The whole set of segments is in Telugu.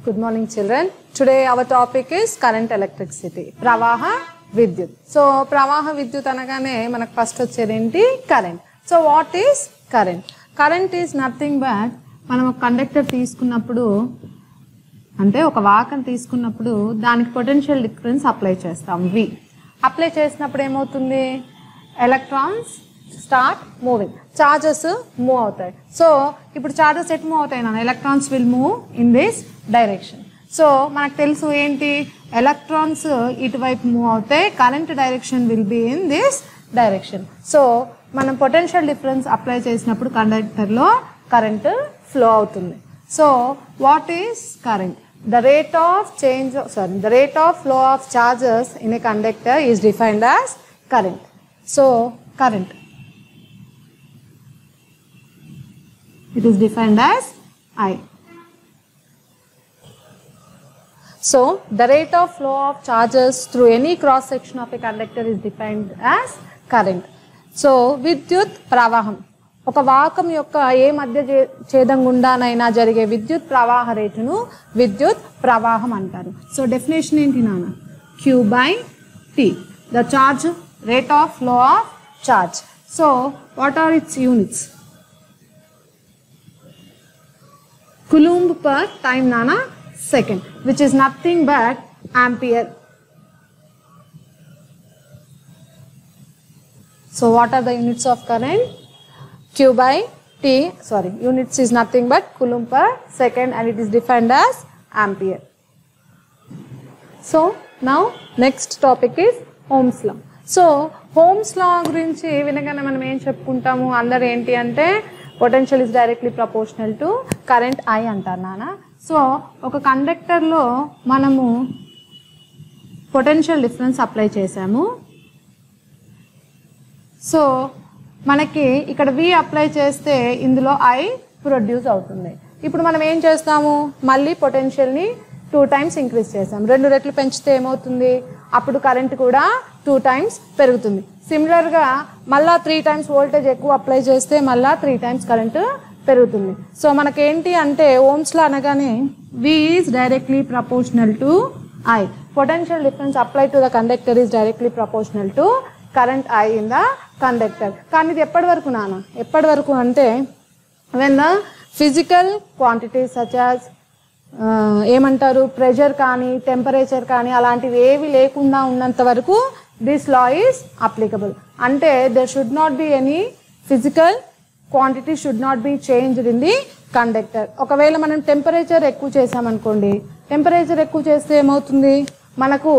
Good morning, children. Today our topic is current electricity. Pravaha Vidyut. So, Pravaha Vidyut anagane manaku first vachedi current. So, what is current? Current is nothing but మనం ఒక కండక్టర్ తీసుకున్నప్పుడు అంటే ఒక వాహకం తీసుకున్నప్పుడు దానికి పొటెన్షియల్ డిఫరెన్స్ అప్లై చేస్తాం. V అప్లై చేసినప్పుడు ఏమవుతుంది? Electrons start moving, charges move అవుతాయి. సో ఇప్పుడు చార్జెస్ ఎట్ మూవ్ అవుతాయి నాన్న, electrons will move in this direction. So మనకు తెలుసు ఏంటి, ఎలక్ట్రాన్స్ ఇటువైపు మూవ్ అవుతాయి, current direction will be in this direction. So మనం పొటెన్షియల్ డిఫరెన్స్ అప్లై చేసినప్పుడు కండక్టర్లో కరెంట్ ఫ్లో అవుతుంది. So what is current? The rate of flow of charges in a conductor is defined as current. So current, it is defined as I. So the rate of flow of charges through any cross section of a conductor is defined as current. So vidyut pravaham, ఒక వాహకం యొక్క ఏ మధ్య ఛేదం గుండానైనా జరిగే విద్యుత్ ప్రవాహ రేటును విద్యుత్ ప్రవాహం అంటారు. సో డెఫినేషన్ ఏంటి నాన్న? Q by T, the charge rate of flow of charge. So what are its units? Coulomb per time nana second, which is nothing but ampere. So what are the units of current? Q by T, units is nothing but coulomb per second and it is defined as ampere. So now next topic is Ohm's law. So Ohm's law గురించి వినగానే మనం ఏం చెప్పుకుంటాము అందరు ఏంటి అంటే potential is directly proportional to current I అంటారు నాన్న. సో ఒక కండక్టర్లో మనము పొటెన్షియల్ డిఫరెన్స్ అప్లై చేసాము. సో మనకి ఇక్కడ V అప్లై చేస్తే ఇందులో I ప్రొడ్యూస్ అవుతుంది. ఇప్పుడు మనం ఏం చేస్తాము, మళ్ళీ పొటెన్షియల్ని 2 times ఇంక్రీజ్ చేసాం. 2 రెట్లు పెంచితే ఏమవుతుంది, అప్పుడు కరెంట్ కూడా 2 times పెరుగుతుంది. సిమిలర్గా మళ్ళా 3 times వోల్టేజ్ ఎక్కువ అప్లై చేస్తే మళ్ళా 3 times కరెంటు పెరుగుతుంది. సో మనకేంటి అంటే ఓమ్స్ లా అనగానే V is directly proportional to I. Potential difference apply to the conductor is directly proportional to current I in the conductor. కానీ ఇది ఎప్పటి వరకు నాన్న? ఎప్పటి వరకు అంటే when the physical quantities such as ఏమంటారు ప్రెషర్ కానీ టెంపరేచర్ కానీ అలాంటివి ఏవి లేకుండా ఉన్నంత వరకు దిస్ లా ఈజ్ అప్లికబుల్. అంటే there should not be any physical quantity should not be changed in the conductor. ఒకవేళ మనం టెంపరేచర్ ఎక్కువ చేసామనుకోండి, టెంపరేచర్ ఎక్కువ చేస్తే ఏమవుతుంది, మనకు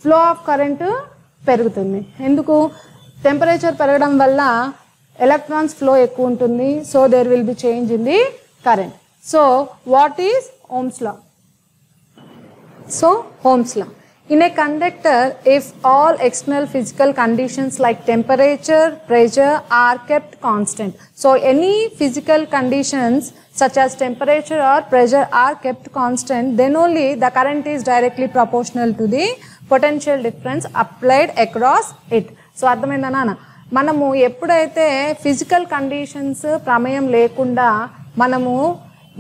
ఫ్లో ఆఫ్ కరెంటు పెరుగుతుంది. ఎందుకు? టెంపరేచర్ పెరగడం వల్ల ఎలక్ట్రాన్స్ ఫ్లో ఎక్కువ ఉంటుంది. So there will be change in the current. So what is Ohm's law? So Ohm's law. In a conductor, if all external physical conditions like temperature, pressure are kept constant. So any physical conditions such as temperature or pressure are kept constant, then only the current is directly proportional to the potential difference applied across it. So అర్థమైందా నాన్న? మనము ఎప్పుడైతే ఫిజికల్ కండిషన్స్ ప్రమేయం లేకుండా మనము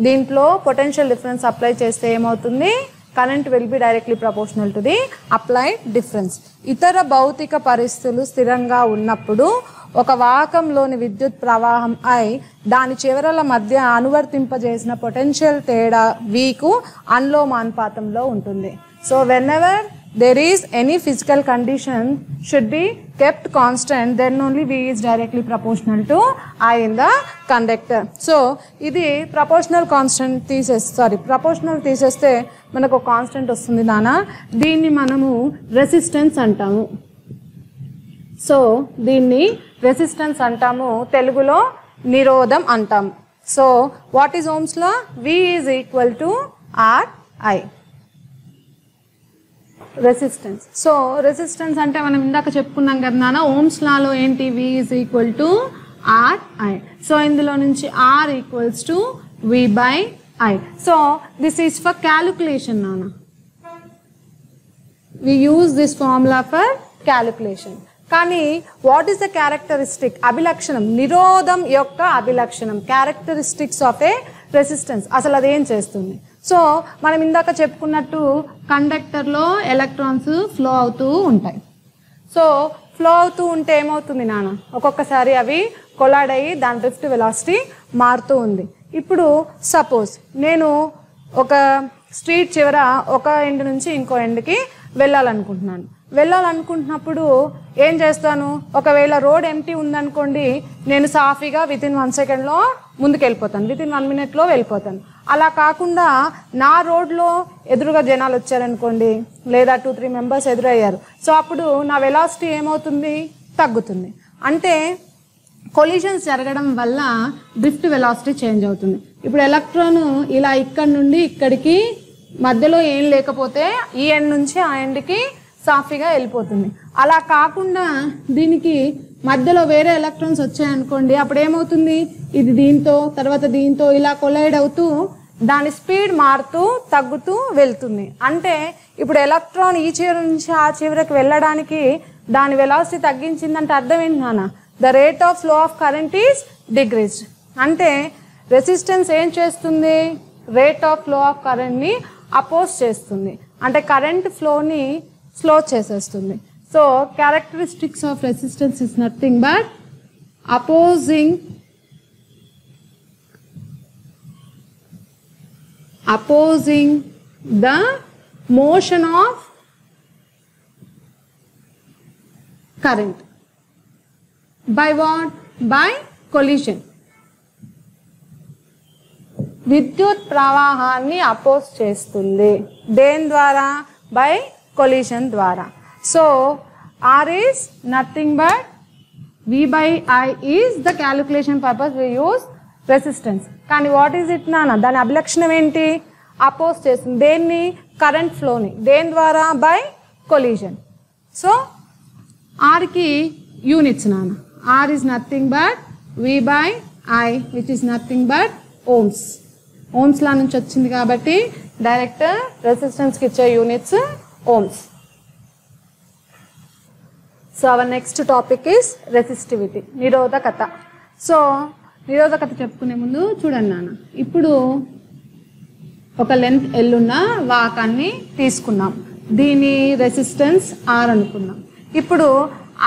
దీంట్లో పొటెన్షియల్ డిఫరెన్స్ అప్లై చేస్తే ఏమవుతుంది, current will be directly proportional to the applied difference. ఇతర భౌతిక పరిస్థితులు స్థిరంగా ఉన్నప్పుడు ఒక వాహకంలోని విద్యుత్ ప్రవాహం I దాని చివరల మధ్య అనువర్తింపజేసిన పొటెన్షియల్ తేడా Vకు అనులోమానుపాతంలో ఉంటుంది. So వెన్ఎవర్ there is any physical condition should be kept constant, then only V is directly proportional to I in the conductor. So ఇది proportional తీసేస్తే మనకు ఒక కాన్స్టెంట్ వస్తుంది నాన్న. దీన్ని మనము రెసిస్టెన్స్ అంటాము. సో దీన్ని రెసిస్టెన్స్ అంటాము, తెలుగులో నిరోధం అంటాము. So what is Ohm's law? V is equal to RI. Resistance. So resistance అంటే మనం ఇందాక చెప్పుకున్నాం కదా నాన్న, ఓమ్స్ లాలో ఏంటి, V is equal to RI. So ఇందులో నుంచి R equals to V by I. So this is for calculation నాన్న. We use this formula for calculation. కానీ వాట్ ఈస్ ద క్యారెక్టరిస్టిక్, అభిలక్షణం, నిరోధం యొక్క అభిలక్షణం, క్యారెక్టరిస్టిక్స్ ఆఫ్ ఏ రెసిస్టెన్స్, అసలు అదేం చేస్తుంది? సో మనం ఇందాక చెప్పుకున్నట్టు కండక్టర్లో ఎలక్ట్రాన్స్ ఫ్లో అవుతూ ఉంటాయి. సో ఫ్లో అవుతూ ఉంటే ఏమవుతుంది నాన్న, ఒక్కొక్కసారి అవి కొలాడ్ అయ్యి దాని డ్రిఫ్ట్ వెలాసిటీ మారుతూ ఉంది. ఇప్పుడు సపోజ్ నేను ఒక స్ట్రీట్ చివర ఒక ఎండ్ నుంచి ఇంకో ఎండ్కి వెళ్ళాలనుకుంటున్నప్పుడు ఏం చేస్తాను, ఒకవేళ రోడ్ ఎంటీ ఉందనుకోండి, నేను సాఫీగా వితిన్ 1 సెకండ్లో ముందుకు వెళ్ళిపోతాను, వితిన్ 1 మినిట్లో వెళ్ళిపోతాను. అలా కాకుండా నా రోడ్లో ఎదురుగా జనాలు వచ్చారనుకోండి, లేదా 2-3 మెంబర్స్ ఎదురయ్యారు, సో అప్పుడు నా వెలాసిటీ ఏమవుతుంది, తగ్గుతుంది. అంటే కొలిషన్స్ జరగడం వల్ల డ్రిఫ్ట్ వెలాసిటీ చేంజ్ అవుతుంది. ఇప్పుడు ఎలక్ట్రాన్ ఇలా ఇక్కడ నుండి ఇక్కడికి మధ్యలో ఏం లేకపోతే ఈ ఎండ్ నుంచి ఆ ఎండ్కి సాఫీగా వెళ్ళిపోతుంది. అలా కాకుండా దీనికి మధ్యలో వేరే ఎలక్ట్రాన్స్ వచ్చాయనుకోండి, అప్పుడు ఏమవుతుంది, ఇది దీంతో తర్వాత దీంతో ఇలా కొలైడ్ అవుతూ దాని స్పీడ్ మారుతూ తగ్గుతూ వెళ్తుంది. అంటే ఇప్పుడు ఎలక్ట్రాన్ ఈ చివరి నుంచి ఆ చివరికి వెళ్ళడానికి దాని వెలాసిటీ తగ్గించిందంటే అర్థం ఏంటి నాన్న, the rate of flow of current is decreased. అంటే రెసిస్టెన్స్ ఏం చేస్తుంది, రేట్ ఆఫ్ ఫ్లో ఆఫ్ కరెంట్ని అపోజ్ చేస్తుంది, అంటే కరెంట్ ఫ్లోని స్లో చేసేస్తుంది. So characteristics of resistance is nothing but opposing the motion of current. By what? By collision. విద్యుత్ ప్రవాహాన్ని అపోజ్ చేస్తుంది దేని ద్వారా, బై కొలిషన్ ద్వారా. So R is nothing but V/I is the calculation purpose we use resistance. కానీ వాట్ ఈజ్ ఇట్ నాన్న, దాని అభిలక్షణం ఏంటి, అపోజ్ చేస్తుంది దేన్ని, కరెంట్ ఫ్లోని. దేని ద్వారా, బై కొలిషన్. సో ఆర్కి యూనిట్స్ నాన్న, R is nothing but V/I which is nothing but ohms. Ohm's law నుంచి వచ్చింది కాబట్టి డైరెక్ట్ రెసిస్టెన్స్కి ఇచ్చే units ohms. So our next topic is resistivity, నిరోధకత. సో నిరోధకత చెప్పుకునే ముందు చూడండి నాన్న, ఇప్పుడు ఒక లెంత్ L ఉన్న వాకాన్ని తీసుకున్నాం, దీని రెసిస్టెన్స్ R అనుకున్నాం. ఇప్పుడు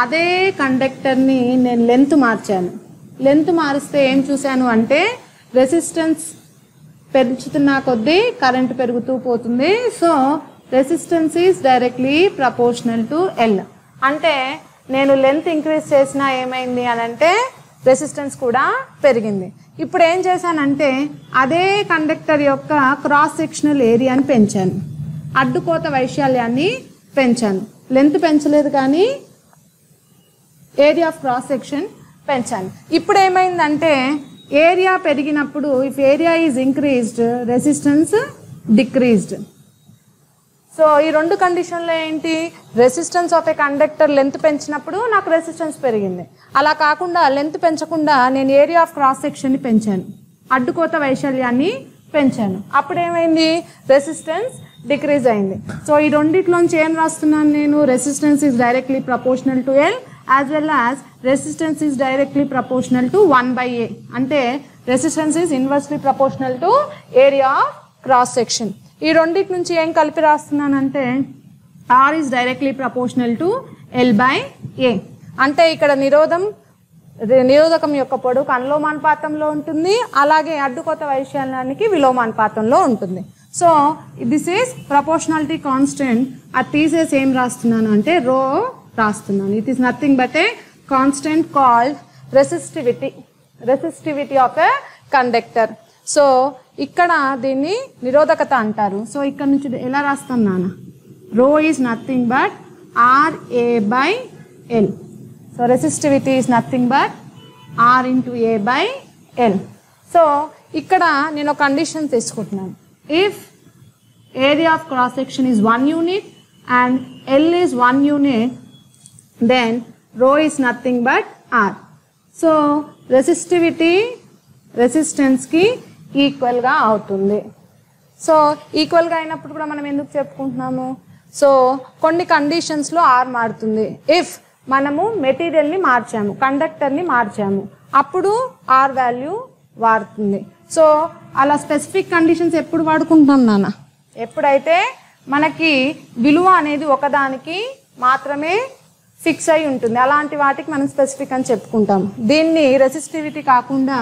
అదే కండక్టర్ని నేను లెంత్ మార్చాను. లెంత్ మారిస్తే ఏం చూశాను అంటే రెసిస్టెన్స్ పెంచుతున్న కొద్దీ కరెంట్ పెరుగుతూ పోతుంది. So resistance is directly proportional to L. అంటే నేను లెంత్ ఇంక్రీజ్ చేసినా ఏమైంది అని అంటే రెసిస్టెన్స్ కూడా పెరిగింది. ఇప్పుడు ఏం చేశానంటే అదే కండక్టర్ యొక్క క్రాస్ సెక్షనల్ ఏరియాని పెంచాను, అడ్డుకోత వైశాల్యాన్ని పెంచాను. లెంత్ పెంచలేదు కానీ ఏరియా ఆఫ్ క్రాస్ సెక్షన్ పెంచాను. ఇప్పుడు ఏమైందంటే ఏరియా పెరిగినప్పుడు if area is increased resistance decreased. So ఈ రెండు కండిషన్లో ఏంటి, resistance of A conductor length పెంచినప్పుడు నాకు రెసిస్టెన్స్ పెరిగింది. అలా కాకుండా లెంత్ పెంచకుండా నేను ఏరియా ఆఫ్ క్రాస్ సెక్షన్ని పెంచాను, అడ్డుకోత వైశాల్యాన్ని పెంచాను. అప్పుడు ఏమైంది, రెసిస్టెన్స్ డిక్రీజ్ అయింది. సో ఈ రెండిట్లోంచి ఏం రాస్తున్నాను నేను, resistance is directly proportional to L as well as resistance is directly proportional to 1/A. అంటే resistance is inversely proportional to area of cross section. ఈ రెండిటి నుంచి ఏం కలిపి రాస్తున్నానంటే R is directly proportional to L/A. అంటే ఇక్కడ నిరోధకం యొక్క పొడవుకు అనులోమానుపాతంలో ఉంటుంది, అలాగే అడ్డుకోత వైశాల్యానికి విలోమానుపాతంలో ఉంటుంది. So this is proportionality constant. అది తీసేసి ఏం రాస్తున్నాను అంటే రో రాస్తున్నాను. It is nothing but a constant called resistivity of a conductor. So ఇక్కడ దీన్ని నిరోధకత అంటారు. సో ఇక్కడ నుంచి ఎలా రాస్తాం నాన్న, రో is nothing but RA/L. So resistivity is nothing but R/A/L. So ఇక్కడ నేను కండిషన్ తీసుకుంటున్నాను, if area of cross section is 1 unit and L is 1 unit, then rho is nothing but R. So resistivity resistance కి ఈక్వల్ గా అవుతుంది. సో ఈక్వల్ గా అయినప్పుడు కూడా మనం ఎందుకు చెప్పుకుంటున్నాము, సో కొన్ని కండిషన్స్ లో R మారుతుంది. ఇఫ్ మనము మెటీరియల్ ని మార్చాము, కండక్టర్ ని మార్చాము, అప్పుడు R వాల్యూ మారుతుంది. సో అలా స్పెసిఫిక్ కండిషన్స్ ఎప్పుడు వాడుకుంటాం నాన్న, ఎప్పుడైతే మనకి విలువ అనేది ఒకదానికి మాత్రమే ఫిక్స్ అయి ఉంటుంది, అలాంటి వాటికి మనం స్పెసిఫిక్ అని చెప్పుకుంటాం. దీన్ని రెసిస్టివిటీ కాకుండా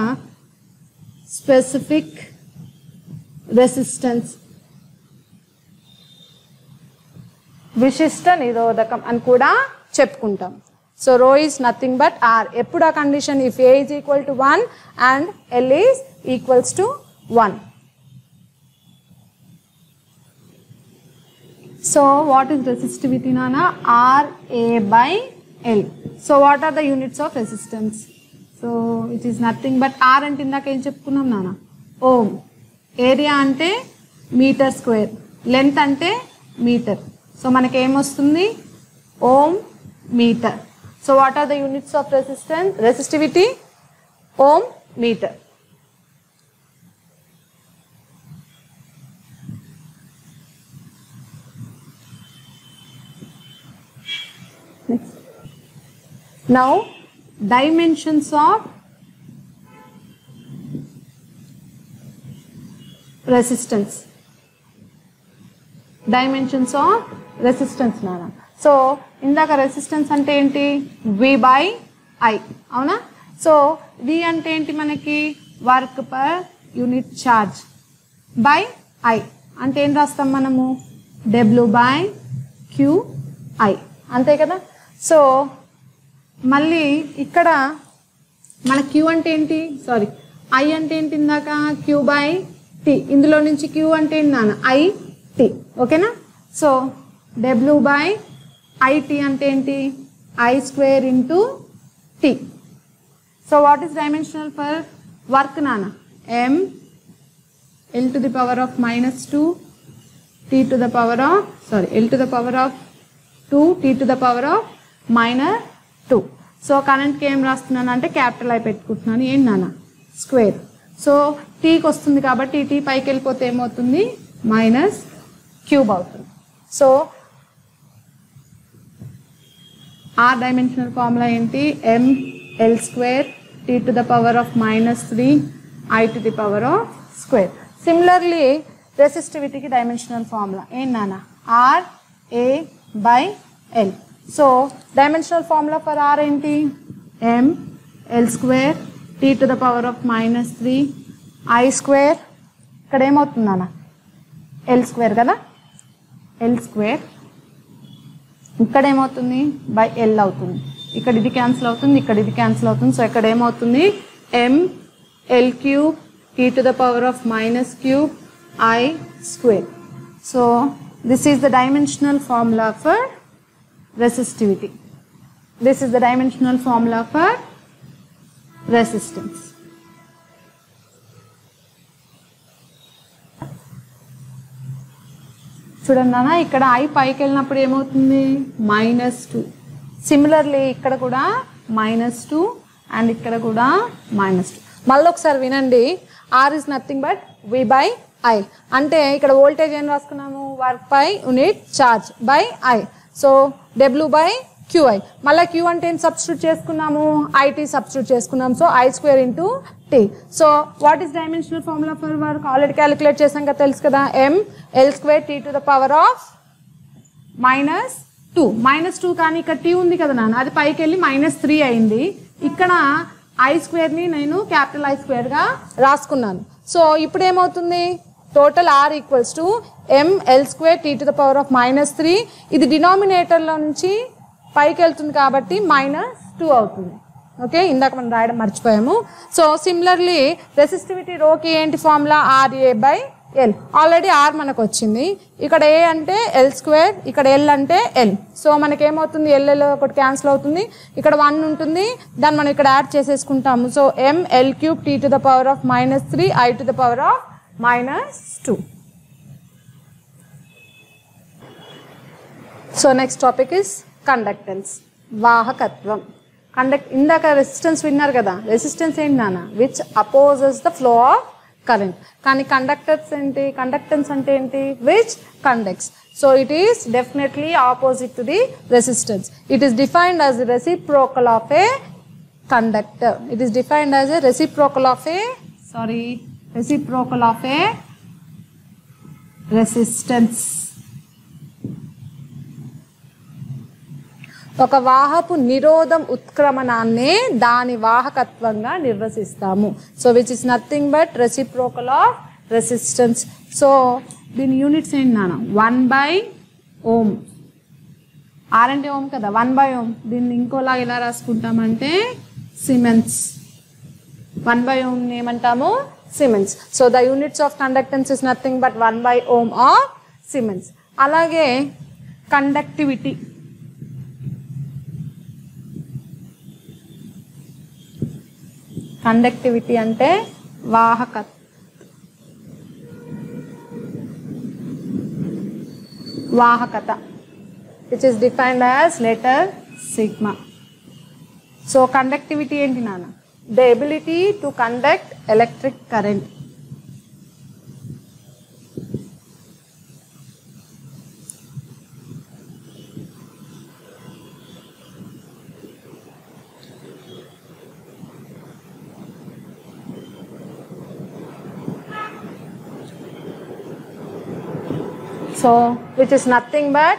స్పెసిఫిక్ రెసిస్టెన్స్, విశిష్ట నిరోధకం అని కూడా చెప్పుకుంటాం. సో రో ఈజ్ నథింగ్ బట్ ఆర్. ఎప్పుడు ఆ condition? If A is equal to 1 and L is equals to 1. So what is resistivity nana? RA by L. So what are the units of resistance? So it is nothing but R ante indaka em cheppukunnam nana, ohm. Area ante meter square, length ante meter. So manaki em ostundi? Ohm meter. So what are the units of resistance? Resistivity ohm meter. Next. Now dimensions of resistance. Dimensions of resistance nana. So indaka resistance ante enti? V by I. avuna? So V ante enti manaki? Work per unit charge by I. ante em rastam manamu? W by Q I. అంతే కదా. సో మళ్ళీ ఇక్కడ మన క్యూ అంటే ఏంటి, సారీ ఐ అంటే ఏంటి ఇందాక? Q by T. ఇందులో నుంచి క్యూ అంటే ఏంటి నాన్న? I T. ఓకేనా. సో డబ్ల్యూ బై ఐటీ అంటే ఏంటి? I square into T. So what is dimensional for work నాన్న? M L to the power of -2 T to the power of, sorry L to the power of 2 T to the power of -2. So కరెంట్కి ఏం రాస్తున్నాను అంటే క్యాపిటల్ ఐ పెట్టుకుంటున్నాను. ఏంటి నాన్న? స్క్వేర్. సో టీకి వస్తుంది కాబట్టి టీ పైకి వెళ్ళిపోతే ఏమవుతుంది? -క్యూబ్ అవుతుంది. సో ఆర్ డైమెన్షనల్ ఫార్ములా ఏంటి? M L square T to the power of -3 I to the power of square. Similarly రెసిస్టివిటీకి డైమెన్షనల్ ఫార్ములా ఏంటి నాన్న? R A by L. So dimensional formula for R enti? M L square T to the power of -3 I square. ikkada em avutundi nana? L square kada. L square ikkada em avutundi? by L avutundi. ikkada idi cancel avutundi, ikkada idi cancel avutundi. So ikkada em avutundi? M L cube T to the power of -cube I square. So this is the dimensional formula for resistivity. This is the dimensional formula for resistance. చూడండి నాన్న, ఇక్కడ I పైకి వెళ్ళినప్పుడు ఏమవుతుంది? -2. సిమిలర్లీ ఇక్కడ కూడా -2 అండ్ ఇక్కడ కూడా -2. మళ్ళీ ఒకసారి వినండి. R is nothing but V by I. అంటే ఇక్కడ వోల్టేజ్ ఏం రాసుకున్నాము? Work per unit charge by I. So W by QI. మళ్ళీ Q అంటే ఏం సబ్స్టిట్యూట్ చేసుకున్నాము? IT సబ్స్టిట్యూట్ చేసుకున్నాము. So I square into T. So what is dimensional formula for work? Already calculate చేసాం కదా, తెలుసు కదా. M L square T to the power of -2. -2 కానీ ఇక్కడ T ఉంది కదా నాన్న, అది పైకి వెళ్ళి -3 అయింది. ఇక్కడ I స్క్వేర్ని నేను క్యాపిటల్ I స్క్వేర్గా రాసుకున్నాను. సో ఇప్పుడు ఏమవుతుంది? Total R equals to M L square T to the power of -3. ఇది డినామినేటర్లో నుంచి పైకి వెళ్తుంది కాబట్టి -2 అవుతుంది. ఓకే, ఇందాక మనం రాయడం మర్చిపోయాము. సో సిమిలర్లీ రెసిస్టివిటీ రోకి ఏంటి formula? RA by L. Already R మనకు వచ్చింది. ఇక్కడ A అంటే L స్క్వేర్, ఇక్కడ L అంటే L. సో మనకేమవుతుంది? L ఒకటి క్యాన్సిల్ అవుతుంది, ఇక్కడ 1 ఉంటుంది, దాన్ని మనం ఇక్కడ యాడ్ చేసేసుకుంటాము. So M L cube T to the power of -3 I టు the power of -2. So next topic is conductance, వాహకత్వం. ఇందాక రెసిస్టెన్స్ విన్నారు కదా, రెసిస్టెన్స్ ఏంటి నాన్న? Which opposes the flow of current. కానీ కండక్టెన్స్ ఏంటి? కండక్టెన్స్ అంటే ఏంటి? Which conducts. So it is definitely opposite to the resistance. It is defined as reciprocal of a conductor. It is defined as a reciprocal of a reciprocal of a resistance. ఒక వాహపు నిరోధం ఉత్క్రమణాన్ని దాని వాహకత్వంగా నిర్వచిస్తాము. So which is nothing but reciprocal of resistance. So దీని యూనిట్స్ ఏంటి నాన్న? 1/Ω. R అంటే ఓం కదా, 1/Ω. దీన్ని ఇంకోలా ఎలా రాసుకుంటామంటే సిమెన్స్. 1/Ω ఏమంటాము? Siemens. So the units of conductance is nothing but 1/Ω of siemens. అలాగే కండక్టివిటీ. కండక్టివిటీ అంటే వాహకత which is defined as letter sigma. So conductivity ఏంటి నాన్న? The ability to conduct electric current. So which is nothing but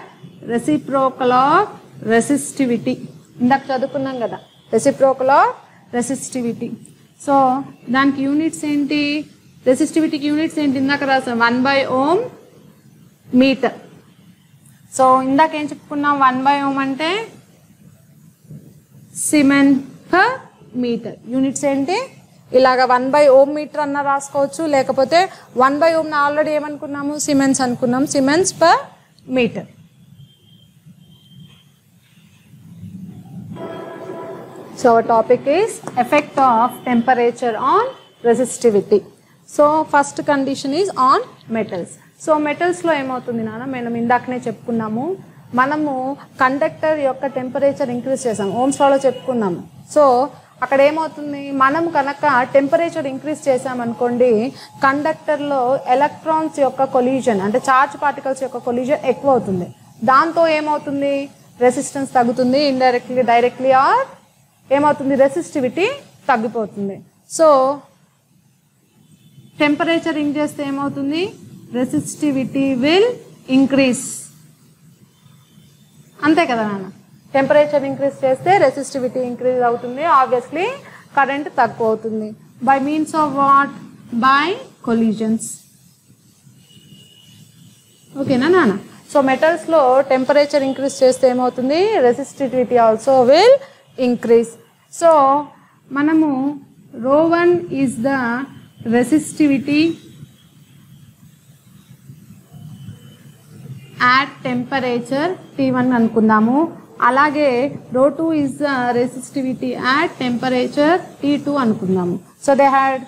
reciprocal of resistivity. ఇందాక చదువుకున్నాం కదా, reciprocal of resistivity. సో దానికి యూనిట్స్ ఏంటి? రెసిస్టివిటీకి యూనిట్స్ ఏంటి? ఇందాక రాసాం 1/Ω మీటర్. సో ఇందాక ఏం చెప్పుకున్నాం? 1/Ω అంటే సిమెన్ పర్ మీటర్. యూనిట్స్ ఏంటి? ఇలాగ 1/Ω మీటర్ అన్న రాసుకోవచ్చు, లేకపోతే 1/Ω ఆల్రెడీ ఏమనుకున్నాము? సిమెన్స్ అనుకున్నాం. Siemens per metre. So our topic is effect of temperature on resistivity. So first condition is on metals. So metals లో ఏమవుతుంది నాన్న? మనం ఇందాకనే చెప్పుకున్నాము, మనము కండక్టర్ యొక్క టెంపరేచర్ ఇంక్రీజ్ చేసాం, ఓమ్స్ లాలో చెప్పుకున్నాము. సో అక్కడ ఏమవుతుంది? మనం కనుక టెంపరేచర్ ఇంక్రీజ్ చేసామనుకోండి, కండక్టర్లో ఎలక్ట్రాన్స్ యొక్క కొలీజన్ అంటే చార్జ్ పార్టికల్స్ యొక్క కొలీజన్ ఎక్కువ అవుతుంది. దాంతో ఏమవుతుంది? రెసిస్టెన్స్ తగ్గుతుంది. ఇండైరెక్ట్లీ డైరెక్ట్లీ ఆర్ ఏమవుతుంది? రెసిస్టివిటీ తగ్గిపోతుంది. సో టెంపరేచర్ ఇంక్రీజ్ చేస్తే ఏమవుతుంది? Resistivity will increase. అంతే కదా నాన్న? టెంపరేచర్ ఇంక్రీజ్ చేస్తే రెసిస్టివిటీ ఇంక్రీజ్ అవుతుంది, ఆబ్వియస్లీ కరెంట్ తక్కువ అవుతుంది. By means of what? By collisions. ఓకేనా నాన్న? సో మెటల్స్లో టెంపరేచర్ ఇంక్రీజ్ చేస్తే ఏమవుతుంది? Resistivity also will increase. So మనము ρ1 is the resistivity at temperature T1 అనుకుందాము. అలాగే ρ2 is the resistivity at temperature T2 అనుకుందాము. So they had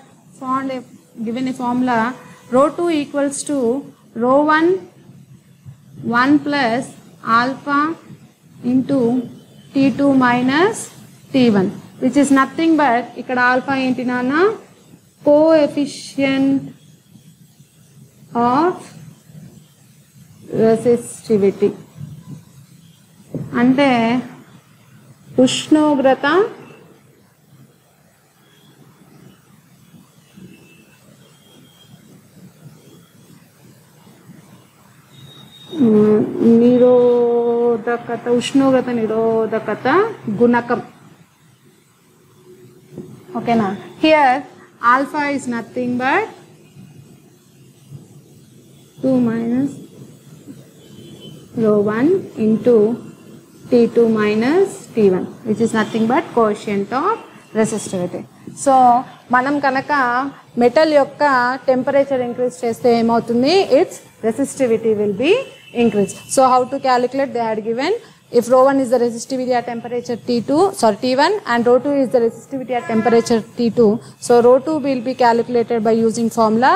given a formula ρ2 equals to ρ1 1 plus alpha into T2 minus T1, which is nothing but ఇక్కడ ఆల్ఫా ఏంటి నాన్న? Coefficient of resistivity. అంటే ఉష్ణోగ్రత ఉష్ణోగ్రత నిరోధకత గుణకం. ఓకేనా? Here alpha is nothing but 2 minus ρ1 into T2 minus T1, which is nothing but coefficient of resistivity. So మనం కనుక మెటల్ యొక్క టెంపరేచర్ ఇంక్రీజ్ చేస్తే ఏమవుతుంది? It's resistivity will be increased. So how to calculate? They had given if ρ1 is the resistivity at temperature T1 and ρ2 is the resistivity at temperature T2. So ρ2 will be calculated by using formula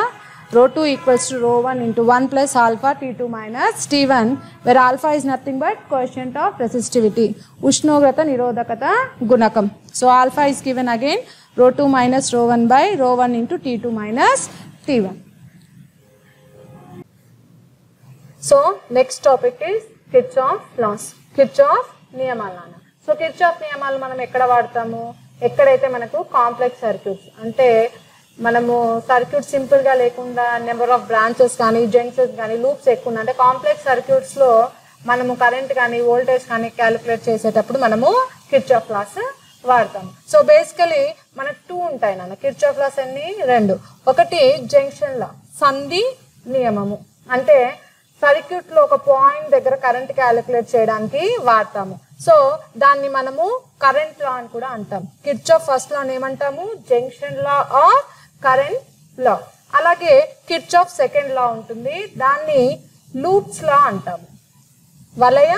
ρ2 equals to ρ1 into 1 plus alpha T2 minus T1, where alpha is nothing but coefficient of resistivity, ఉష్ణోగ్రత నిరోధకత గుణకం. So alpha is given again ρ2 minus ρ1 by ρ1 into T2 minus T1. So next topic is Kirchhoff laws. Kirchhoff నియమాలు. సో Kirchhoff నియమాలు మనం ఎక్కడ వాడతాము? ఎక్కడైతే మనకు కాంప్లెక్స్ సర్క్యూట్స్ అంటే మనము సర్క్యూట్ సింపుల్గా లేకుండా నెంబర్ ఆఫ్ బ్రాంచెస్ కానీ జంక్షన్స్ కానీ లూప్స్ ఎక్కువ అంటే కాంప్లెక్స్ సర్క్యూట్స్లో మనము కరెంట్ కానీ వోల్టేజ్ కానీ క్యాలిక్యులేట్ చేసేటప్పుడు మనము కిర్చాఫ్ లాస్ వాడతాం. సో బేసికలీ మనకు 2 ఉంటాయి నాన్న. కిర్చాఫ్ లాస్ అన్ని 2. ఒకటి జంక్షన్ లా, సంధి నియమము, అంటే సర్క్యూట్లో ఒక పాయింట్ దగ్గర కరెంట్ క్యాలిక్యులేట్ చేయడానికి వాడతాము. సో దాన్ని మనము కరెంట్ లా అని కూడా అంటాం. కిర్చాఫ్ ఫస్ట్ లా ఏమంటాము? Junction law or current law. అలాగే కిర్చాఫ్ సెకండ్ లా ఉంటుంది, దాన్ని లూప్స్ లా అంటాము. వలయ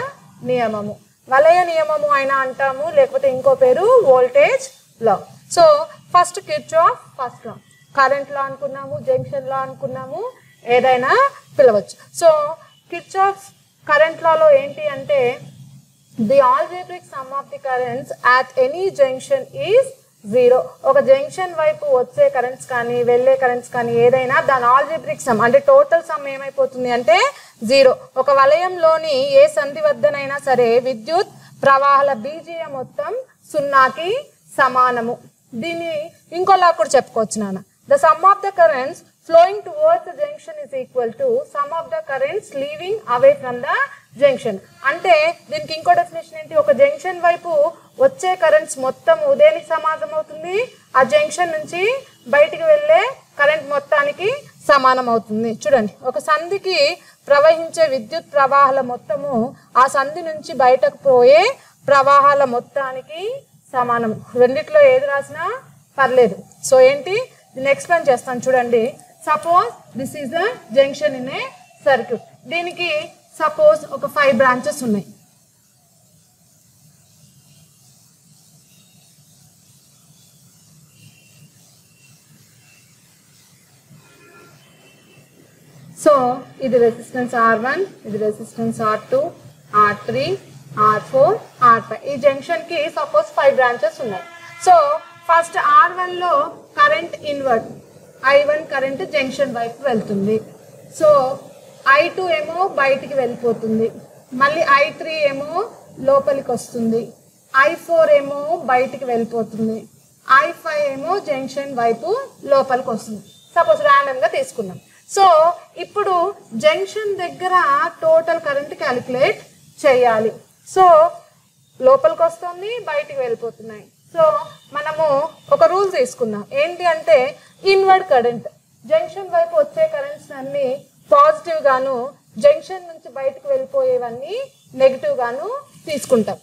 నియమము, వలయ నియమము అయినా అంటాము, లేకపోతే ఇంకో పేరు voltage law. So first Kirchhoff first law, current law అనుకున్నాము, జంక్షన్ లా అనుకున్నాము, ఏదైనా పిలవచ్చు. సో కిర్చాఫ్ కరెంట్ లాలో ఏంటి అంటే the algebraic some of the currents at any junction is 0. ఒక జంక్షన్ వైపు వచ్చే కరెంట్స్ కానీ వెళ్ళే కరెంట్స్ కానీ ఏదైనా దాని ఆల్జీబ్రిక్ సమ్ అంటే టోటల్ సమ్ ఏమైపోతుంది అంటే 0. ఒక వలయంలోని ఏ సంధి వద్దనైనా సరే విద్యుత్ ప్రవాహాల బీజీయ మొత్తం 0కి సమానము. దీన్ని ఇంకోలా కూడా చెప్పుకోవచ్చు నాన్న. The sum of the currents flowing towards the junction is equal to sum of the currents leaving away from the junction. అంటే దీనికి ఇంకో డెఫినేషన్ ఏంటి? ఒక జంక్షన్ వైపు వచ్చే కరెంట్స్ మొత్తం దేనికి సమానం అవుతుంది? ఆ జంక్షన్ నుంచి బయటికి వెళ్ళే కరెంట్ మొత్తానికి సమానం అవుతుంది. చూడండి, ఒక సంధికి ప్రవహించే విద్యుత్ ప్రవాహాల మొత్తము ఆ సంధి నుంచి బయటకు పోయే ప్రవాహాల మొత్తానికి సమానం. రెండిట్లో ఏది రాసినా పర్లేదు. సో ఏంటి దీన్ని ఎక్స్ప్లెయిన్ చేస్తాను చూడండి. Suppose this is the junction in a circuit. దీనికి సపోజ్ ఒక 5 బ్రాంచెస్ ఉన్నాయి. సో ఇది రెసిస్టెన్స్ R1, ఇది resistance R2, R3, R4, R5. ఈ జంక్షన్కి సపోజ్ 5 బ్రాంచెస్ ఉన్నాయి. సో ఫస్ట్ R1లో current invert, I1 current junction వైపు వెళ్తుంది. సో I2 ఏమో బయటికి వెళ్ళిపోతుంది, మళ్ళీ I3 ఏమో లోపలికి వస్తుంది, I4 ఏమో బయటికి వెళ్ళిపోతుంది, I5 ఏమో జంక్షన్ వైపు లోపలికి వస్తుంది. సపోజ్ ర్యాండమ్గా తీసుకున్నాం. సో ఇప్పుడు జంక్షన్ దగ్గర టోటల్ కరెంట్ క్యాలిక్యులేట్ చేయాలి. సో లోపలికి వస్తుంది, బయటికి వెళ్ళిపోతున్నాయి. సో మనము ఒక రూల్ తీసుకుందాం. ఏంటి అంటే ఇన్వర్డ్ కరెంట్, జంక్షన్ వైపు వచ్చే కరెంట్స్ అన్ని పాజిటివ్ గాను, జంక్షన్ నుంచి బయటకు వెళ్ళిపోయేవన్నీ నెగిటివ్ గాను తీసుకుంటాం.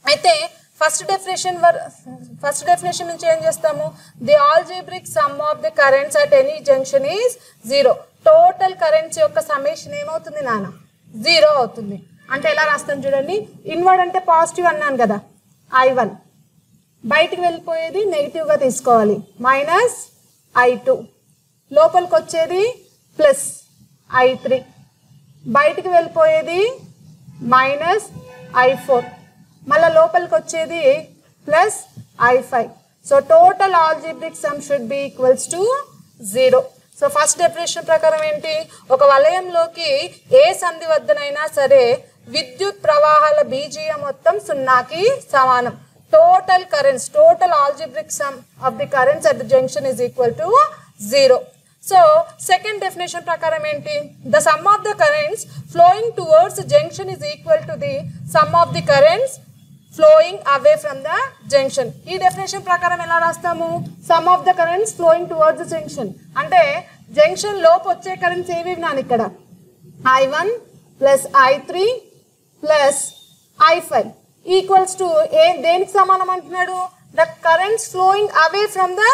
అయితే ఫస్ట్ డెఫినేషన్ నుంచి ఏం చేస్తాము? The algebraic some of the currents at any junction is 0. Total currents యొక్క సమ్మేషన్ ఏమవుతుంది నాన్న? 0 అవుతుంది. అంటే ఎలా రాస్తాం చూడండి. ఇన్వర్డ్ అంటే పాజిటివ్ అన్నాను కదా, I1 బయటికి వెళ్ళిపోయేది నెగిటివ్గా తీసుకోవాలి, మైనస్ I2, లోపలికి వచ్చేది ప్లస్ I3, బయటికి వెళ్ళిపోయేది మైనస్ I4, మళ్ళీ లోపలికి వచ్చేది plus I5. So total algebraic some should be equals to 0. So first definition ప్రకారం ఏంటి? ఒక వలయంలోకి ఏ సంధి వద్దనైనా సరే విద్యుత్ ప్రవాహాల బీజీయ మొత్తం 0కి సమానం. Total currents, total algebraic sum of the currents at the junction is equal to 0. So second definition prakaram enti? The sum of the currents flowing towards the junction is equal to the sum of the currents flowing away from the junction. Ee definition prakaram ela rastamu? Sum of the currents flowing towards the junction ante junction lopu vacche currents evi naan ikkada I1 plus I3 plus I5 equals to ఏ దేనికి సమానం అంటున్నాడు? The currents flowing away from the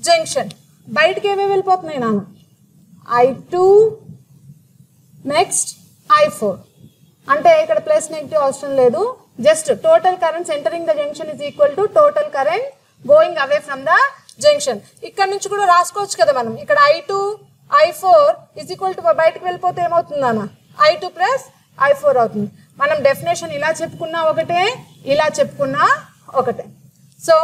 junction. బయటకి ఏమేమి వెళ్ళిపోతున్నాయి నాన్న? I2 next I4. అంటే ఇక్కడ ప్లస్ నెగిటివ్ అవసరం లేదు, just total currents entering the junction is equal to total current going away from the junction. ఇక్కడ నుంచి కూడా రాసుకోవచ్చు కదా మనం. ఇక్కడ I2 I4 is equal to బయటకు వెళ్ళిపోతే ఏమవుతుంది నాన్న? I2 ప్లస్ I4 అవుతుంది. మనం డెఫినేషన్ ఇలా చెప్పుకున్నా ఒకటే, ఇలా చెప్పుకున్నా ఒకటే. సో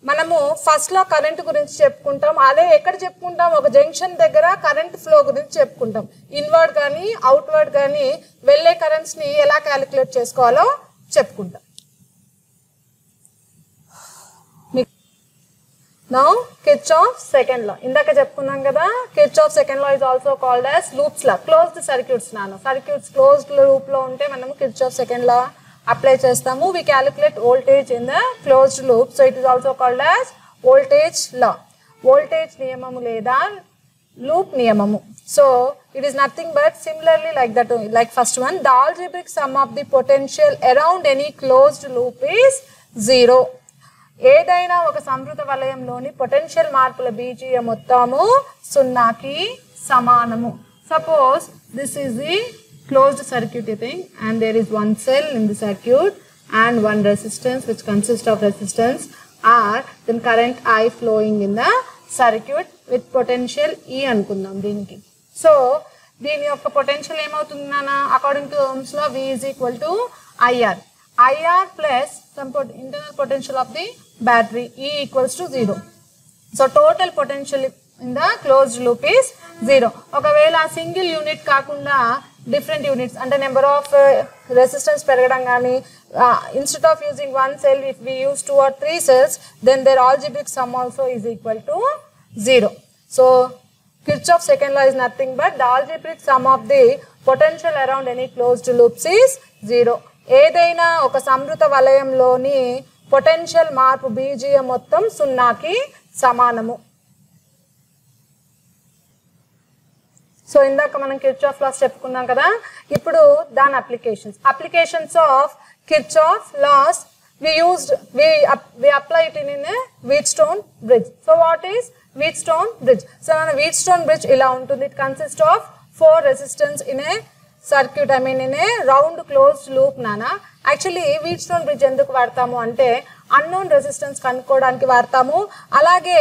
మనము ఫస్ట్లో కరెంట్ గురించి చెప్పుకుంటాం, అదే ఎక్కడ చెప్పుకుంటాం? ఒక జంక్షన్ దగ్గర కరెంట్ ఫ్లో గురించి చెప్పుకుంటాం. ఇన్వర్డ్ కానీ అవుట్వర్డ్ కానీ వెళ్ళే కరెంట్స్ని ఎలా క్యాలిక్యులేట్ చేసుకోవాలో చెప్పుకుంటాం. Now Kirchhoff's second law. ఇందాక చెప్పుకున్నాం కదా, Kirchhoff's second law is also called as Loop's law. Closed circuits నాను. Circuits closed loop లో ఉంటే మనము Kirchhoff's second law అప్లై చేస్తాము. We calculate voltage in the closed loop. So it is also called as voltage law. Voltage నియమము లేదా loop నియమము. So it is nothing but similarly like that, like first one, the algebraic sum of the potential around any closed loop is 0. ఏదైనా ఒక సంవృత వలయంలోని పొటెన్షియల్ మార్పుల బీజీయ మొత్తము 0కి సమానము. Suppose this is the closed circuit thing and there is one cell in the circuit and one resistance which consists of resistance R, then current I flowing in the circuit with potential E అనుకుందాం దీనికి. సో దీని యొక్క పొటెన్షియల్ ఏమవుతుంది నాన్న, according to Ohm's law V is equal to IR. IR plus some internal potential of the battery E equals to 0. So total potential in the closed loop is 0. ఒకవేళ సింగిల్ యూనిట్ కాకుండా డిఫరెంట్ యూనిట్స్ అంటే నెంబర్ ఆఫ్ రెసిస్టెన్స్ పెరగడం కానీ, instead of using one cell, if we use 2 or 3 cells, then their algebraic sum also is equal to 0. So Kirchhoff's second law is nothing but the algebraic sum of the potential around any closed loops is 0. ఏదైనా ఒక సంవృత వలయంలోని పొటెన్షియల్ మార్పు బీజీయ మొత్తం 0కి సమానము. సో ఇందాక మనం Kirchhoff laws చెప్పుకున్నాం కదా, ఇప్పుడు దాని applications of Kirchhoff laws we apply it in a Wheatstone bridge. So what is Wheatstone bridge? So Wheatstone bridge ఇలా ఉంటుంది. It consists of 4 resistance in a circuit, I mean in a round closed loop నానా. యాక్చువల్లీ Wheatstone bridge ఎందుకు వాడతాము అంటే అన్నోన్ రెసిస్టెన్స్ కనుక్కోవడానికి వాడతాము. అలాగే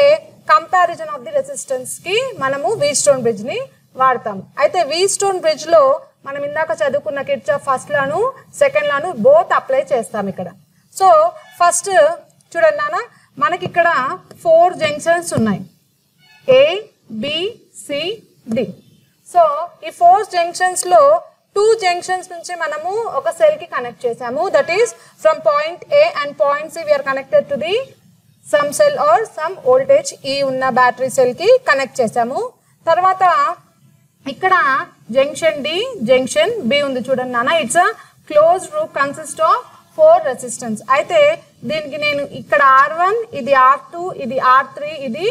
కంపారిజన్ ఆఫ్ ది రెసిస్టెన్స్ కి మనము Wheatstone bridge ని వాడతాము. అయితే Wheatstone bridge లో మనం ఇందాక చదువుకున్న Kirchhoff ఫస్ట్ లాను సెకండ్ లాను బోత్ అప్లై చేస్తాం ఇక్కడ. సో ఫస్ట్ చూడండి నాన్న, మనకి ఇక్కడ 4 జంక్షన్స్ ఉన్నాయి, A, B, C, D. So ఈ 4 జంక్షన్స్ లో 2 జంక్షన్స్ నుంచి మనము ఒక సెల్ కి కనెక్ట్ చేసాము. That is from point A and point C we are connected to the some cell or some voltage E ఉన్న బ్యాటరీ సెల్ కి కనెక్ట్ చేసాము. తర్వాత ఇక్కడ జంక్షన్ D, జంక్షన్ B ఉంది చూడండి నాన్న. It's a closed loop consist of 4 resistance. అయితే దీనికి నేను ఇక్కడ R1, ఇది R2, ఇది R3, ఇది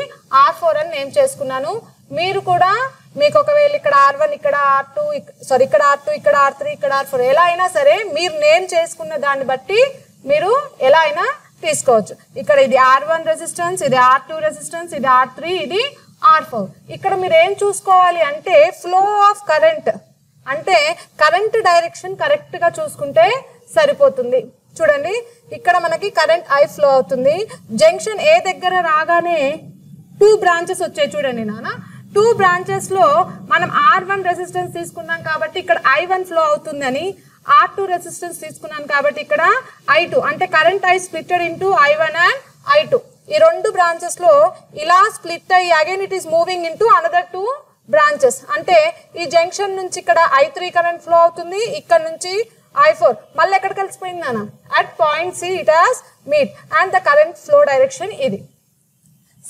R4 అని నేమ్ చేసుకున్నాను. మీరు కూడా మీకు ఒకవేళ ఇక్కడ R1, ఇక్కడ R2, ఇక్కడ R2, ఇక్కడ R3, ఇక్కడ R4 ఎలా అయినా సరే మీరు నేమ్ చేసుకున్న దాన్ని బట్టి మీరు ఎలా అయినా తీసుకోవచ్చు. ఇక్కడ ఇది R1 రెసిస్టెన్స్, ఇది R2 రెసిస్టెన్స్, ఇది R3, ఇది R4. ఇక్కడ మీరు ఏం చూసుకోవాలి అంటే ఫ్లో ఆఫ్ కరెంట్, అంటే కరెంట్ డైరెక్షన్ కరెక్ట్ గా చూసుకుంటే సరిపోతుంది. చూడండి ఇక్కడ మనకి కరెంట్ I ఫ్లో అవుతుంది. జంక్షన్ A దగ్గర రాగానే 2 బ్రాంచెస్ వచ్చాయి చూడండి నాన్న. 2 బ్రాంచెస్ లో మనం R1 రెసిస్టెన్స్ తీసుకున్నాం కాబట్టి ఇక్కడ I1 ఫ్లో అవుతుందని, R2 రెసిస్టెన్స్ తీసుకున్నాను కాబట్టి ఇక్కడ I2, అంటే current I splitted into I1 and I2. ఈ 2 బ్రాంచెస్ లో ఇలా స్ప్లిట్ అయ్యి again it is moving into another 2 branches. అంటే ఈ జంక్షన్ నుంచి ఇక్కడ I3 కరెంట్ ఫ్లో అవుతుంది, ఇక్కడ నుంచి I4 మళ్ళీ ఎక్కడ కలిసిపోయింది నాన్న, at point C it has meet and the current flow direction ఇది.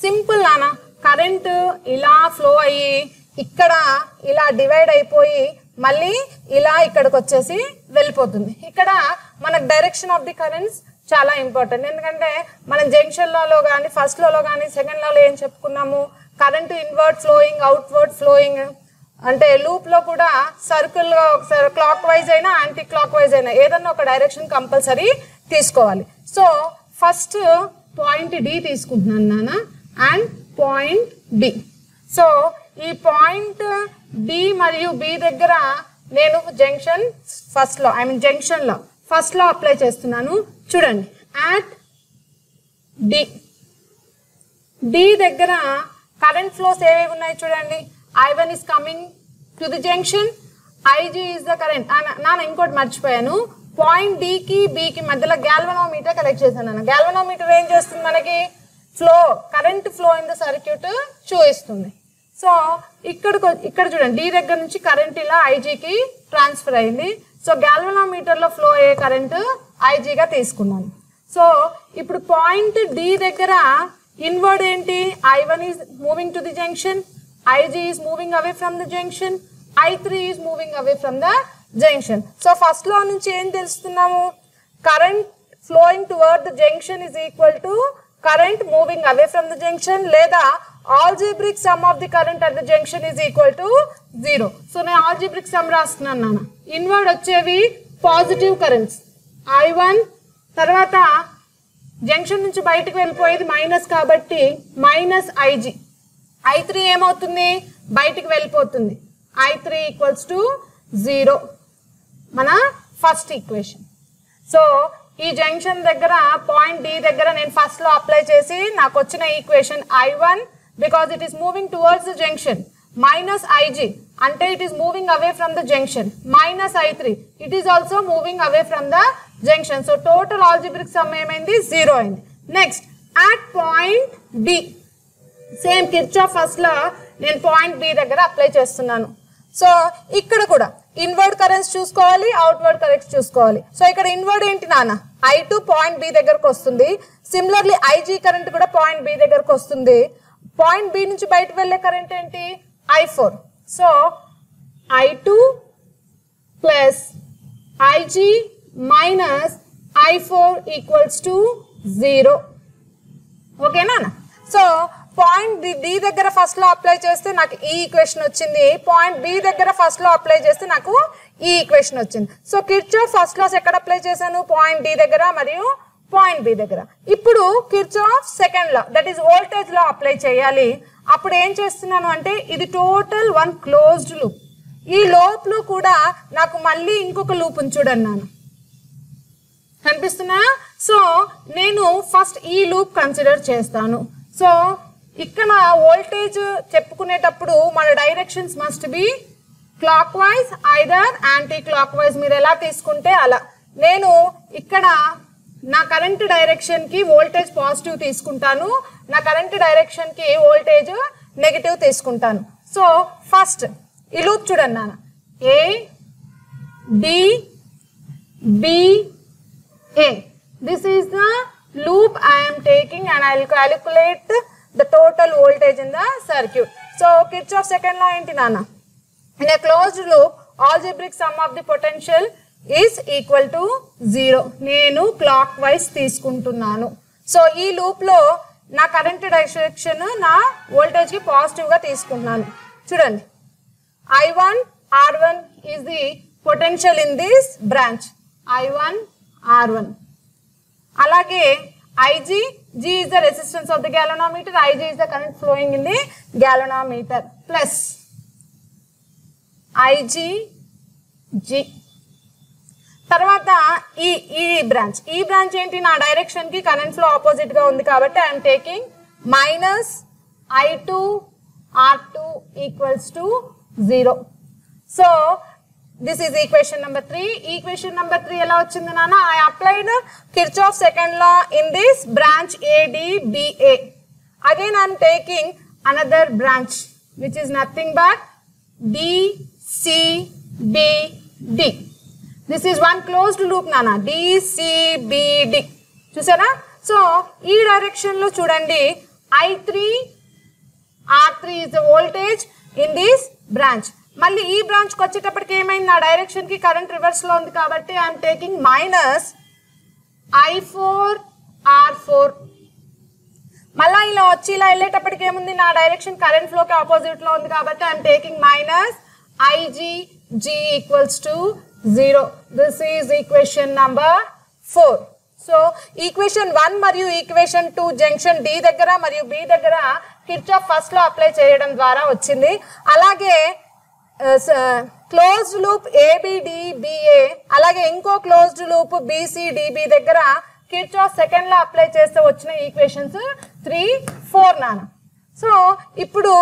సింపుల్ నాన్న, కరెంట్ ఇలా ఫ్లో అయ్యి ఇక్కడ ఇలా డివైడ్ అయిపోయి మళ్ళీ ఇలా ఇక్కడికి వచ్చేసి వెళ్ళిపోతుంది. ఇక్కడ మనకు డైరెక్షన్ ఆఫ్ ది కరెంట్స్ చాలా ఇంపార్టెంట్. ఎందుకంటే మనం జంక్షన్ లలో కానీ ఫస్ట్ లలో కానీ సెకండ్ లలో ఏం చెప్పుకున్నాము, current inward flowing, outward flowing. అంటే లూప్ లో కూడా సర్కిల్ గా ఒకసారి క్లాక్ వైజ్ అయినా యాంటీ క్లాక్ వైజ్ అయినా ఏదన్నా ఒక డైరెక్షన్ కంపల్సరీ తీసుకోవాలి. సో ఫస్ట్ పాయింట్ D తీసుకుంటున్నాను నాన్న అండ్ పాయింట్ B. సో ఈ పాయింట్ D మరియు B దగ్గర నేను జంక్షన్ ఫస్ట్ లో, ఐ మీన్ జంక్షన్ లో ఫస్ట్ లో అప్లై చేస్తున్నాను. చూడండి అట్ D దగ్గర కరెంట్ ఫ్లోస్ ఏవేవి ఉన్నాయి చూడండి. I1 is coming to the junction, IG is the current. నాన్న ఇంకోటి మర్చిపోయాను, పాయింట్ D కి B కి మధ్యలో గ్యాల్వనోమీటర్ కనెక్ట్ చేశాను. గ్యాల్వనోమీటర్ ఏం చేస్తుంది, మనకి flow, current flow in the circuit చూపిస్తుంది. సో ఇక్కడ చూడండి D దగ్గర నుంచి కరెంట్ ఇలా IG కి ట్రాన్స్ఫర్ అయింది. సో గ్యాల్వనోమీటర్ లో ఫ్లో అయ్యే కరెంట్ IG గా తీసుకున్నాను. సో ఇప్పుడు పాయింట్ D దగ్గర ఇన్వర్డ్ ఏంటి, I1 is moving to the junction, IG is moving away from the junction, I3 is moving away from the junction. So first law నుంచి ఏం తెలుస్తున్నాము, current flowing toward the junction is equal to current moving away from the junction, లేదా algebraic sum of the current at the junction is equal to 0. So నేను algebraic sum రాస్తున్నాను నాన్న. ఇన్వర్డ్ వచ్చేవి పాజిటివ్ కరెంట్స్ I1, తర్వాత జంక్షన్ నుంచి బయటకు వెళ్ళిపోయేది మైనస్ కాబట్టి మైనస్ IG, I3 ఏమవుతుంది, బయటికి వెళ్ళిపోతుంది, I3 ఈక్వల్స్ టు 0 మన ఫస్ట్ ఈక్వేషన్. సో ఈ జంక్షన్ దగ్గర పాయింట్ డి దగ్గర నేను ఫస్ట్ లో అప్లై చేసి నాకు వచ్చిన equation I1 because it is moving towards the junction, minus IG అంటే it is moving away from the junction, minus I3 it is also moving away from the junction. So total algebraic sum ఏమైంది, 0 అయింది. Next at point B same Kirchhoff first law నేను పాయింట్ బి దగ్గర అప్లై చేస్తున్నాను. సో ఇక్కడ కూడా ఇన్వర్డ్ కరెంట్స్ చూసుకోవాలి, అవుట్వర్డ్ కరెంట్స్ చూసుకోవాలి. సో ఇక్కడ ఇన్వర్డ్ ఏంటి నాన్న, I2 పాయింట్ బి దగ్గరకు వస్తుంది, సిమిలర్లీ IG కరెంట్ కూడా పాయింట్ బి దగ్గరకు వస్తుంది. పాయింట్ బి నుంచి బయటకు వెళ్ళే కరెంట్ ఏంటి, I4. So I2 plus IG minus I4 equals to 0. ఓకేనా. సో పాయింట్ డి దగ్గర ఫస్ట్ లో అప్లై చేస్తే నాకు ఈ ఈక్వేషన్ వచ్చింది, పాయింట్ బి దగ్గర ఫస్ట్ లో అప్లై చేస్తే నాకు ఈ ఈక్వేషన్ వచ్చింది. సో కిర్చాఫ్ ఫస్ట్ లాస్ ఎక్కడ అప్లై చేశాను, పాయింట్ డి దగ్గర మరియు పాయింట్ బి దగ్గర. ఇప్పుడు Kirchhoff second law that is voltage law apply చేయాలి. అప్పుడు ఏం చేస్తున్నాను అంటే ఇది టోటల్ వన్ క్లోజ్డ్ లూప్, ఈ లూప్ లో కూడా నాకు మళ్ళీ ఇంకొక లూప్ ఉంచుడన్నాను, కనిపిస్తున్నా. సో నేను ఫస్ట్ ఈ లూప్ కన్సిడర్ చేస్తాను. సో ఇక్కడ వోల్టేజ్ చెప్పుకునేటప్పుడు మన directions must be clockwise either anticlockwise, మీరు ఎలా తీసుకుంటే అలా. నేను ఇక్కడ నా కరెంట్ డైరెక్షన్ కి వోల్టేజ్ పాజిటివ్ తీసుకుంటాను, నా కరెంట్ డైరెక్షన్ కి వోల్టేజ్ నెగటివ్ తీసుకుంటాను. సో ఫస్ట్ ఈ లూప్ చూడండి నాన్న, A D B A. This is the loop I am taking and I will calculate the total voltage in the circuit. So Kirchhoff second law enti nana, in a closed loop algebraic sum of the potential is equal to 0. నేను clockwise తీసుకుంటున్నాను. సో ఈ లూప్ లో నా కరెంట్ డైరెక్షన్ నా వోల్టేజ్ కి పాజిటివ్ గా తీసుకుంటున్నాను. చూడండి I1 R1 is the potential in this branch, I1 R1. అలాగే IG, G is the resistance of the galvanometer, IG is the current flowing in the galvanometer, plus IG G. తర్వాత ఈ బ్రాంచ్ ఏంటి, నా డైరెక్షన్ కి కరెంట్ ఫ్లో ఆపోజిట్ గా ఉంది కాబట్టి I'm taking minus I2 R2 equals to 0. So this is equation number 3. Equation number 3 ఎలా వచ్చింది నాన్న, I applied Kirchhoff second law in this branch ADBA. Again I am taking another branch which is nothing but DCBD. This is one closed loop నాన్న, DCBD. చూసారా. సో ఈ డైరెక్షన్ లో చూడండి I3 R3 is the voltage in this branch. మళ్ళీ ఈ బ్రాంచ్ కి వచ్చేటప్పటికి ఏమైంది, నా డైరెక్షన్ కి కరెంట్ రివర్స్ లో ఉంది కాబట్టి I'm taking minus I4 R4. మళ్ళీ ఇలా వచ్చి ఇలా వెళ్ళేటప్పటికి ఏముంది, నా డైరెక్షన్ కరెంట్ ఫ్లో కి ఆపోజిట్ లో ఉంది కాబట్టి I'm taking minus IG G equals to 0. This is equation number 4. So equation 1 మరియు ఈక్వేషన్ 2 జంక్షన్ డి దగ్గర మరియు బి దగ్గర కిర్చాఫ్ ఫస్ట్ లో అప్లై చేయడం ద్వారా వచ్చింది. అలాగే క్లోజ్డ్ లూప్ ABDBA, అలాగే ఇంకో క్లోజ్డ్ లూప్ BCDB దగ్గర కిర్చాఫ్ సెకండ్ లో అప్లై చేస్తే వచ్చిన ఈక్వేషన్స్ 3, 4 నాన్న. సో ఇప్పుడు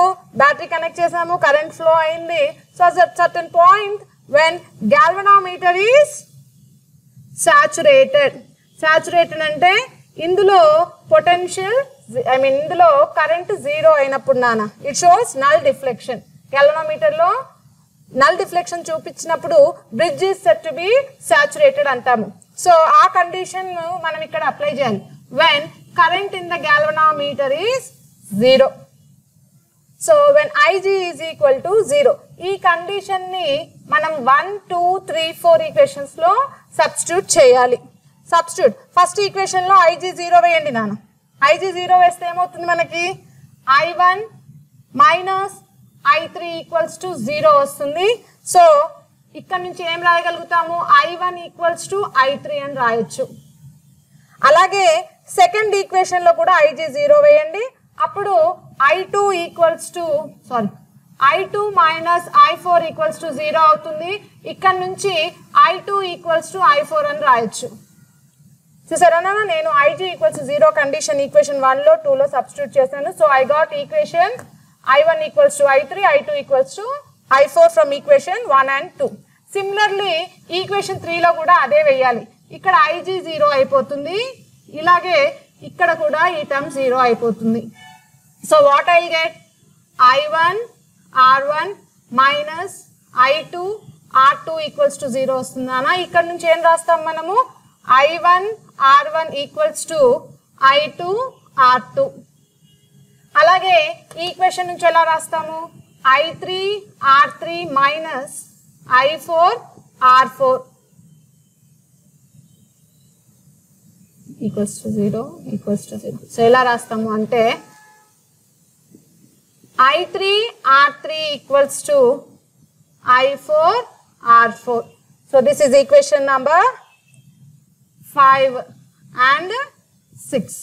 బ్యాటరీ కనెక్ట్ చేసాము, కరెంట్ ఫ్లో అయింది. So at certain point when galvanometer is saturated అంటే ఇందులో పొటెన్షియల్ ఇందులో కరెంట్ 0 అయినప్పుడు నాన్న it shows null deflection. Galvanometer లో నల్ డిఫ్లెక్షన్ చూపించినప్పుడు bridge is set to be saturated అంటాము. సో ఆ కండిషన్ మనం ఇక్కడ అప్లై చేయాలి. When current in the galvanometer is 0. So when Ig is equal to 0, ఈ కండిషన్ ని మనం 1, 2, 3, 4 ఈక్వేషన్స్ లో సబ్స్టిట్యూట్ చేయాలి. సబ్స్టిట్యూట్ ఫస్ట్ ఈక్వేషన్ లో Ig 0 వేయండి నాన్న. Ig 0 వేస్తే ఏమవుతుంది మనకి I1 minus I3 equals to 0 వస్తుంది. సో ఇక్కడ నుంచి ఏం రాయగలుగుతాము I1 ఈక్వల్స్ టు I3 అని రాయొచ్చు. అలాగే సెకండ్ ఈక్వేషన్ లో కూడా Ig 0 వేయండి. అప్పుడు I2 equals to I2 minus I4 equals to 0 అవుతుంది. ఇక్కడ నుంచి I2 ఈక్వల్స్ టు I4 అని రాయొచ్చు. చూసారా నేను Ig ఈక్వల్స్ 0 కండిషన్ ఈక్వేషన్ 1 లో 2 లో సబ్స్టిట్యూట్ చేశాను. So I got equation I1 equals to I3, I2 equals to I4 from equation 1 and 2. Similarly equation 3 లో కూడా అదే వేయాలి. ఇక్కడ Ig 0 అయిపోతుంది, ఇలాగే ఇక్కడ కూడా ఈ టర్మ్ 0 అయిపోతుంది. So what I will get I1 R1 minus I2 R2 equals to 0 వస్తుందా. ఇక్కడ నుంచి ఏం రాస్తాం మనము I1 R1 equals to I2 R2. అలాగే ఈక్వేషన్ నుంచి ఎలా రాస్తాము I3 R3 minus I4 R4 equals to 0 equals to 0. So ఎలా రాస్తాము అంటే I3 R3 equals to I4 R4. So this is equation number 5 and 6.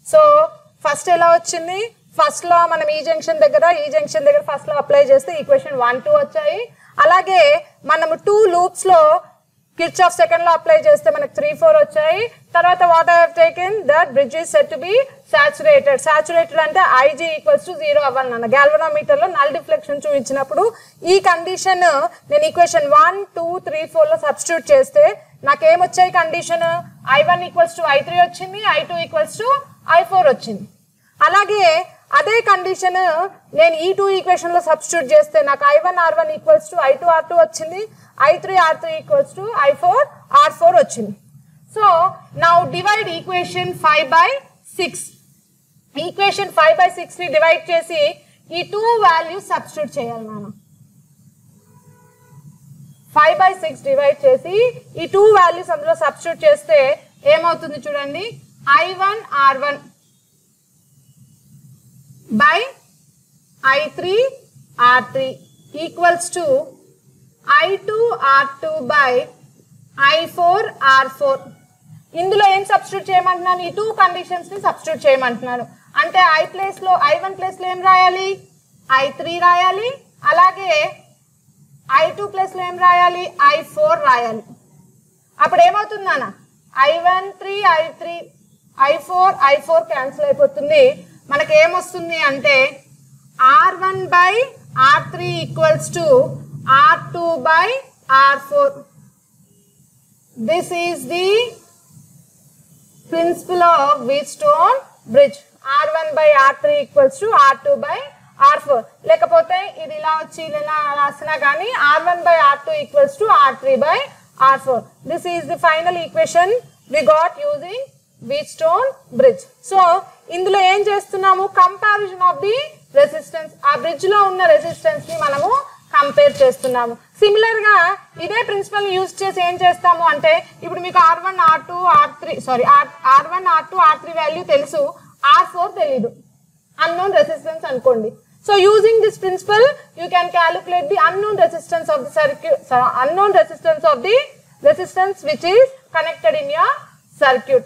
So first ఎలా వచ్చింది ఫస్ట్ లో మనం ఈ జంక్షన్ దగ్గర ఫస్ట్ లో అప్లై చేస్తే ఈక్వేషన్ 1, 2 వచ్చాయి. అలాగే మనము 2 లూప్స్ లో కిర్చాఫ్ సెకండ్ లో అప్లై చేస్తే మనకు 3, 4 వచ్చాయి. తర్వాత what I have taken that bridge is set to be saturated అంటే Ig ఈక్వల్స్ టు 0 అవ్వాలి నాన్న. గాల్వనోమీటర్ లో నల్ డిఫ్లెక్షన్ చూపించినప్పుడు ఈ కండిషన్ నేను ఈక్వేషన్ 1, 2, 3, 4 లో సబ్స్టిట్యూట్ చేస్తే నాకేమొచ్చాయి condition I1 equals to I3 వచ్చింది, I2 ఈక్వల్స్ టు I4 వచ్చింది. అలాగే అదే కండిషన్ నేను ఈ 2 ఈక్వేషన్ లో సబ్స్టిట్యూట్ చేస్తే నాకు I1 R1 equals to I2 R2 వచ్చింది, I3 R3 equals to I4 R4 వచ్చింది. So now divide equation 5/6. Equation 5/6 ని డివైడ్ చేసి ఈ 2 వాల్యూస్ సబ్స్టిట్యూట్ చేయాలి మనం. 5/6 డివైడ్ చేసి ఈ 2 వాల్యూస్ అందులో సబ్స్టిట్యూట్ చేస్తే ఏమవుతుంది చూడండి I1 R1 by I3 R3 equals to I2 R2 by I4 R4. ఇందులో ఏం సబ్స్టిట్యూట్ చేయమంటున్నాను ఈ 2 కండిషన్స్ ని సబ్స్టిట్యూట్ చేయమంటున్నాను. అంటే I1 ప్లేస్ లో ఏం రాయాలి I3 రాయాలి, అలాగే I2 ప్లేస్ లో ఏం రాయాలి I4 రాయాలి. అప్పుడు ఏమవుతుంది నాన్న I1 3 I3 I4 క్యాన్సిల్ అయిపోతుంది. మనకి ఏమొస్తుంది అంటే R1 by R3 equals to R2 by R4. This is the principle of Wheatstone bridge. R1 by R3 equals to R2 by R4. లేకపోతే ఇది ఇలా వచ్చి ఇలా రాసినా కానీ R1 by R2 equals to R3 by R4. This is the final equation we got using Wheatstone bridge. So ఇందులో ఏం చేస్తున్నాము కంపారిజన్ ఆఫ్ ది రెసిస్టెన్స్. ఆ బ్రిడ్జ్ లో ఉన్న రెసిస్టెన్స్ ని మనము కంపేర్ చేస్తున్నాము. సిమిలర్ గా ఇదే ప్రిన్సిపల్ యూజ్ చేసి ఏం చేస్తాము అంటే ఇప్పుడు మీకు R1 R2 R3 వాల్యూ తెలుసు, R4 తెలీదు, అన్నోన్ రెసిస్టెన్స్ అనుకోండి. So using this principle you can calculate the unknown resistance of the circuit, unknown resistance of the resistance which is connected in your circuit.